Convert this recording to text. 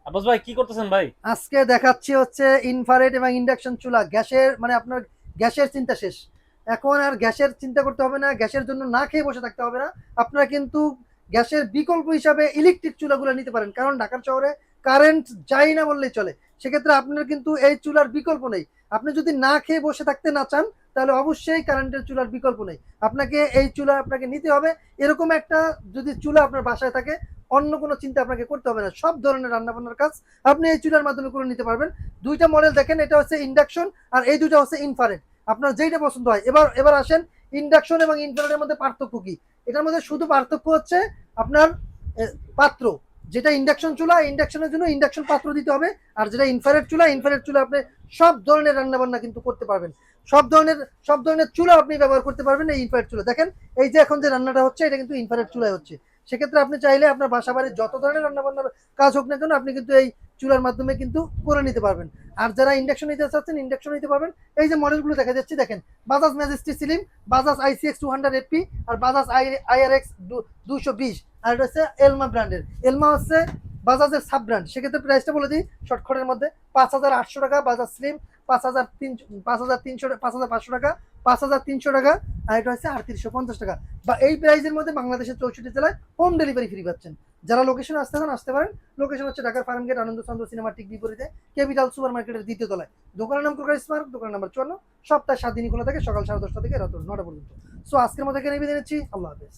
আব্বাস ভাই কি করতেছেন ভাই? আজকে দেখাচ্ছি হচ্ছে ইনফ্রারেড এবং ইন্ডাকশন চুলা। গ্যাসের মানে আপনার গ্যাসের চিন্তা শেষ। এখন আর গ্যাসের চিন্তা করতে হবে না, গ্যাসের জন্য না খেয়ে বসে থাকতে হবে না। আপনারা কিন্তু গ্যাসের বিকল্প হিসাবে ইলেকট্রিক চুলাগুলো নিতে পারেন, কারণ ঢাকার শহরে কারেন্ট যায় না বললেই চলে। সেক্ষেত্রে আপনার কিন্তু এই চুলার বিকল্প নেই। আপনি যদি না খেয়ে বসে থাকতে না চান, তাহলে অবশ্যই কারেন্টের চুলার বিকল্প নেই। আপনাকে এই চুলা আপনাকে নিতে হবে। এরকম একটা যদি চুলা আপনার বাসায় থাকে, অন্য কোনো চিন্তা আপনাকে করতে হবে না। সব ধরনের রান্নাবান্নার কাজ আপনি এই চুলার মাধ্যমে করে নিতে পারবেন। দুইটা মডেল দেখেন, এটা হচ্ছে ইন্ডাকশন আর এই দুইটা হচ্ছে ইনফ্রারেড। আপনার যেইটা পছন্দ হয়। এবার এবার আসেন, ইন্ডাকশন এবং ইনফ্রারেডের মধ্যে পার্থক্য কি। এটার মধ্যে শুধু পার্থক্য হচ্ছে আপনার পাত্র। যেটা ইন্ডাকশন চুলা, ইন্ডাকশনের জন্য ইন্ডাকশন পাত্র দিতে হবে। আর যেটা ইনফ্রারেড চুলা, ইনফ্রারেড চুলা আপনি সব ধরনের রান্নাবান্না কিন্তু করতে পারবেন। সব ধরনের চুলা আপনি ব্যবহার করতে পারবেন এই ইনফ্রারেড চুলা। দেখেন, এই যে এখন যে রান্নাটা হচ্ছে, এটা কিন্তু ইনফ্রারেড চুলায় হচ্ছে। সেক্ষেত্রে আপনি চাইলে আপনার বাসা বাড়ির যত ধরনের রান্নাবান্নার কাজ হোক না কেন, আপনি কিন্তু এই চুলার মাধ্যমে কিন্তু করে নিতে পারবেন। আর যারা ইন্ডাকশন নিতে চাচ্ছেন, ইন্ডাকশন নিতে পারবেন। এই যে মডেলগুলো দেখা যাচ্ছে দেখেন, Bajaj majesty slim, Bajaj ICX 200 FP, আর বাজাজ আইআরএক্স 220। আর এটা হচ্ছে এলমা ব্র্যান্ডের। এলমা হচ্ছে বাজাজের সাব ব্র্যান্ড। সেক্ষেত্রে প্রাইসটা বলে দিই শর্টকাটের মধ্যে, 5,800 টাকা বাজাজ স্লিম, 5,500 টাকা, 5,300 টাকা। আর এটা হচ্ছে 3,850 টাকা। বা এই প্রাইসের মধ্যে বাংলাদেশের 64 জেলায় হোম ডেলিভারি ফ্রি পাচ্ছেন। যারা লোকেশনে আসতে চান আসতে পারেন। লোকেশন হচ্ছে ঢাকার ফার্মগেট, আনন্দ চন্দ্র সিনেমা ঠিক বিপরীতে, ক্যাপিটাল সুপার মার্কেটের দ্বিতীয় তলায়। দোকানের নাম প্রকাশ স্মার্ট, দোকান নাম্বার 54। সপ্তাহে 7 দিনই খোলা থাকে, সকাল 10:30 থেকে রাত 9টা পর্যন্ত। সো আজকের মতো এখানে বিদায় নিচ্ছি। আল্লাহ হাফেজ।